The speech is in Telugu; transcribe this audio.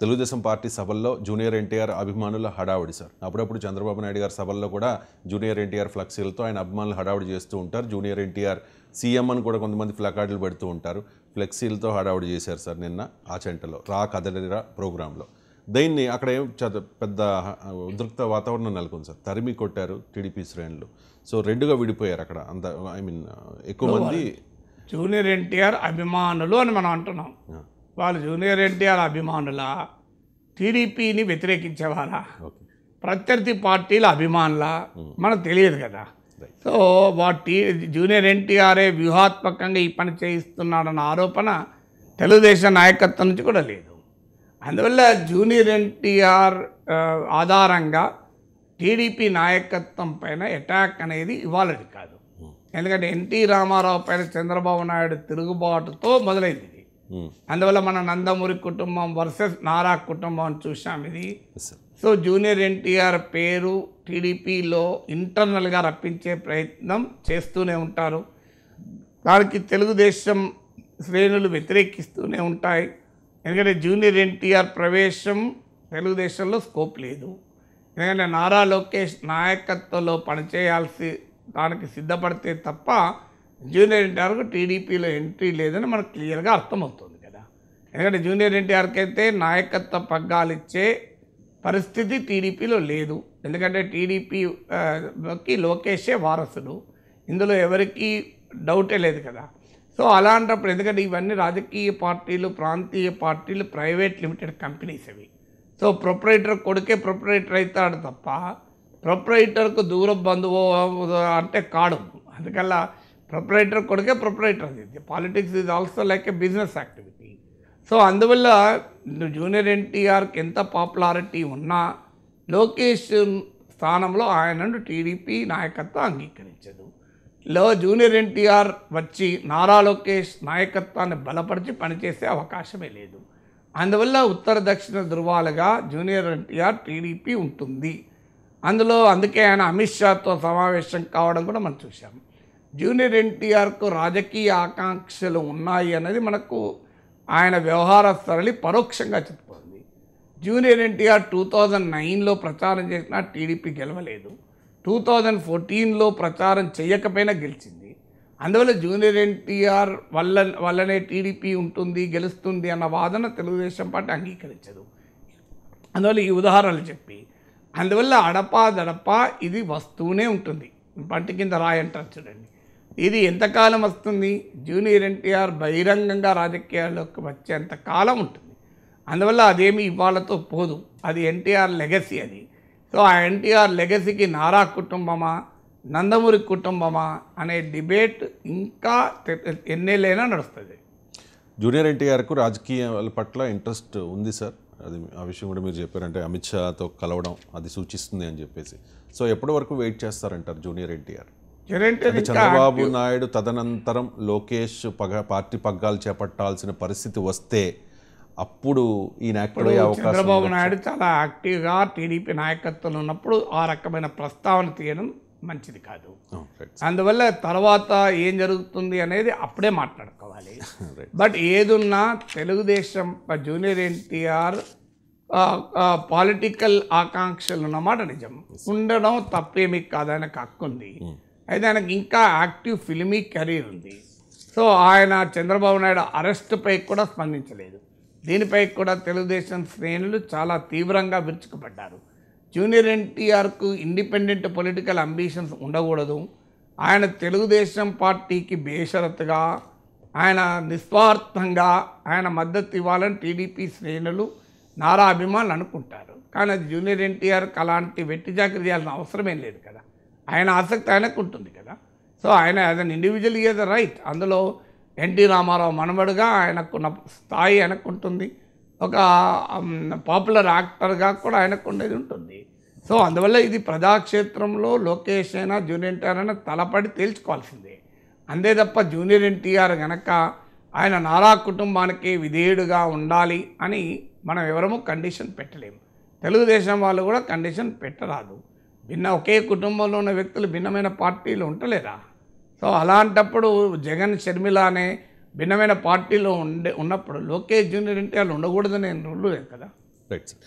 తెలుగుదేశం పార్టీ సభల్లో జూనియర్ ఎన్టీఆర్ అభిమానుల హడావుడి సార్. అప్పుడప్పుడు చంద్రబాబు నాయుడు గారి సభల్లో కూడా జూనియర్ ఎన్టీఆర్ ఫ్లెక్సీలతో ఆయన అభిమానులు హడావుడి చేస్తూ ఉంటారు. జూనియర్ ఎన్టీఆర్ సీఎం అని కూడా కొంతమంది ప్లకార్డులు పెడుతూ ఉంటారు. ఫ్లెక్సీలతో హడావుడి చేశారు సార్ నిన్న ఆచంటలో రా కదలిరా ప్రోగ్రాంలో. దీన్ని అక్కడ ఏం పెద్ద ఉద్రిక్త వాతావరణం నెలకొంది సార్. తరిమి కొట్టారు టీడీపీ శ్రేణులు. సో రెండుగా విడిపోయారు అక్కడ. అంత ఎక్కువ మంది జూనియర్ ఎన్టీఆర్ అభిమానులు అని మనం అంటున్నాం. వాళ్ళు జూనియర్ ఎన్టీఆర్ అభిమానుల టీడీపీని వ్యతిరేకించేవారా, ప్రత్యర్థి పార్టీల అభిమానుల మనకు తెలియదు కదా. సో జూనియర్ ఎన్టీఆర్ఏ వ్యూహాత్మకంగా ఈ పని చేయిస్తున్నాడన్న ఆరోపణ తెలుగుదేశం నాయకత్వం నుంచి కూడా లేదు. అందువల్ల జూనియర్ ఎన్టీఆర్ ఆధారంగా టీడీపీ నాయకత్వం పైన అటాక్ అనేది ఇవాళది కాదు. ఎందుకంటే ఎన్టీ రామారావు పైన చంద్రబాబు నాయుడు తిరుగుబాటుతో మొదలైంది ఇది. అందువల్ల మన నందమూరి కుటుంబం వర్సెస్ నారా కుటుంబం అని చూసాం ఇది. సో జూనియర్ ఎన్టీఆర్ పేరు టీడీపీలో ఇంటర్నల్గా రప్పించే ప్రయత్నం చేస్తూనే ఉంటారు. దానికి తెలుగుదేశం శ్రేణులు వ్యతిరేకిస్తూనే ఉంటాయి. ఎందుకంటే జూనియర్ ఎన్టీఆర్ ప్రవేశం తెలుగుదేశంలో స్కోప్ లేదు. ఎందుకంటే నారా లోకేష్ నాయకత్వంలో పనిచేయాల్సి దానికి సిద్ధపడితే తప్ప జూనియర్ ఎన్టీఆర్కు టీడీపీలో ఎంట్రీ లేదని మనకు క్లియర్గా అర్థమవుతుంది కదా. ఎందుకంటే జూనియర్ ఎన్టీఆర్కి అయితే నాయకత్వ పగ్గాలు ఇచ్చే పరిస్థితి టీడీపీలో లేదు. ఎందుకంటే టీడీపీకి లోకేషే వారసుడు, ఇందులో ఎవరికి డౌటే లేదు కదా. సో అలాంటప్పుడు ఎందుకంటే ఇవన్నీ రాజకీయ పార్టీలు, ప్రాంతీయ పార్టీలు, ప్రైవేట్ లిమిటెడ్ కంపెనీస్ అవి. సో ప్రొపరేటర్ కొడుకే ప్రొపరేటర్ అవుతాడు తప్ప ప్రొపరేటర్కు దూర బంధువు అంటే కాడు. అందుకల్లా ప్రొపరేటర్ కొడుకే ప్రొపరేటర్. అది politics is also like A business activity. So అందువల్ల జూనియర్ ఎన్టీఆర్కి ఎంత పాపులారిటీ ఉన్నా లోకేష్ స్థానంలో ఆయనను టీడీపీ నాయకత్వం అంగీకరించదు. జూనియర్ ఎన్టీఆర్ వచ్చి నారా లోకేష్ నాయకత్వాన్ని బలపరిచి పనిచేసే అవకాశమే లేదు. అందువల్ల ఉత్తర దక్షిణ ధృవాలుగా జూనియర్ ఎన్టీఆర్ టీడీపీ ఉంటుంది. అందుకే ఆయన అమిత్ షాతో సమావేశం కావడం కూడా మనం చూసాం. జూనియర్ ఎన్టీఆర్కు రాజకీయ ఆకాంక్షలు ఉన్నాయి అనేది మనకు ఆయన వ్యవహార సరళి పరోక్షంగా చెప్తోంది. జూనియర్ ఎన్టీఆర్ 2009లో ప్రచారం చేసినా టీడీపీ గెలవలేదు. 2014లో ప్రచారం చేయకపోయినా గెలిచింది. అందువల్ల జూనియర్ ఎన్టీఆర్ వల్లనే టీడీపీ ఉంటుంది, గెలుస్తుంది అన్న వాదన తెలుగుదేశం పార్టీ అంగీకరించదు. అందువల్ల ఈ ఉదాహరణలు చెప్పి అందువల్ల అడపా ఇది వస్తూనే ఉంటుంది. పంటి కింద రాయంటారు చూడండి. ఇది ఎంతకాలం వస్తుంది? జూనియర్ ఎన్టీఆర్ బహిరంగంగా రాజకీయాల్లోకి వచ్చేంత కాలం ఉంటుంది. అందువల్ల అదేమి ఇవాళతో పోదు. అది ఎన్టీఆర్ లెగసీ అది. సో ఆ ఎన్టీఆర్ లెగసీకి నారా కుటుంబమా, నందమూరి కుటుంబమా అనే డిబేట్ ఇంకా ఎన్నేళ్ళైనా నడుస్తుంది. జూనియర్ ఎన్టీఆర్కు రాజకీయాల పట్ల ఇంట్రెస్ట్ ఉంది సార్. అది ఆ విషయం కూడా మీరు చెప్పారంటే అమిత్ షాతో కలవడం అది సూచిస్తుంది అని చెప్పేసి. సో ఎప్పటి వరకు వెయిట్ చేస్తారంటారు జూనియర్ ఎన్టీఆర్? చంద్రబాబు నాయుడు తదనంతరం లోకేష్ పార్టీ పగ్గాలు చేపట్టాల్సిన పరిస్థితి వస్తే అప్పుడు ఈయన యాక్టివ్ అయ్యే అవకాశం. చంద్రబాబు నాయుడు చాలా యాక్టివ్గా టీడీపీ నాయకత్వంలో ఉన్నప్పుడు ఆ రకమైన ప్రస్తావన తీయడం మంచిది కాదు. అందువల్ల తర్వాత ఏం జరుగుతుంది అనేది అప్పుడే మాట్లాడుకోవాలి. బట్ ఏదున్నా తెలుగుదేశం జూనియర్ ఎన్టీఆర్ పాలిటికల్ ఆకాంక్షలు ఉన్నమాట నిజం. ఉండడం తప్పేమీ కాదు, ఆయనకు హక్కు ఉంది. అయితే ఆయనకు ఇంకా యాక్టివ్ ఫిల్మీ కెరీర్ ఉంది. సో ఆయన చంద్రబాబు నాయుడు అరెస్టుపై కూడా స్పందించలేదు. దీనిపై కూడా తెలుగుదేశం శ్రేణులు చాలా తీవ్రంగా విరుచుకుపడ్డారు. జూనియర్ ఎన్టీఆర్కు ఇండిపెండెంట్ పొలిటికల్ అంబిషన్స్ ఉండకూడదు. ఆయన తెలుగుదేశం పార్టీకి బేషరతుగా ఆయన నిస్వార్థంగా ఆయన మద్దతు ఇవ్వాలని టీడీపీ శ్రేణులు నారా అభిమానులు అనుకుంటారు. కానీ అది జూనియర్ ఎన్టీఆర్కి అలాంటి వెట్టి చాకరీ చేయాల్సిన అవసరమేం లేదు కదా. ఆయన ఆసక్తి ఆయనకు ఉంటుంది కదా. సో ఆయన as an individual is right. అందులో ఎన్టీ రామారావు మనవడుగా ఆయనకున్న స్థాయి ఆయనకు ఉంటుంది. ఒక పాపులర్ యాక్టర్గా కూడా ఆయనకు ఉండేది ఉంటుంది. సో అందువల్ల ఇది ప్రజాక్షేత్రంలో లోకేష్ అయినా జూనియర్ ఎన్టీఆర్ అయినా తలపడి తేల్చుకోవాల్సిందే. అంతే తప్ప జూనియర్ ఎన్టీఆర్ కనుక ఆయన నారా కుటుంబానికి విధేయుడుగా ఉండాలి అని మనం ఎవరము కండిషన్ పెట్టలేము. తెలుగుదేశం వాళ్ళు కూడా కండిషన్ పెట్టరాదు. ఒకే కుటుంబంలో ఉన్న వ్యక్తులు భిన్నమైన పార్టీలు ఉండలేరా? సో అలాంటప్పుడు జగన్ షర్మిల అనే భిన్నమైన పార్టీలో ఉన్నప్పుడు లోకేష్ జూనియర్ ఎన్టీఆర్ ఉండకూడదని రూల్ లేదు కదా. Right sir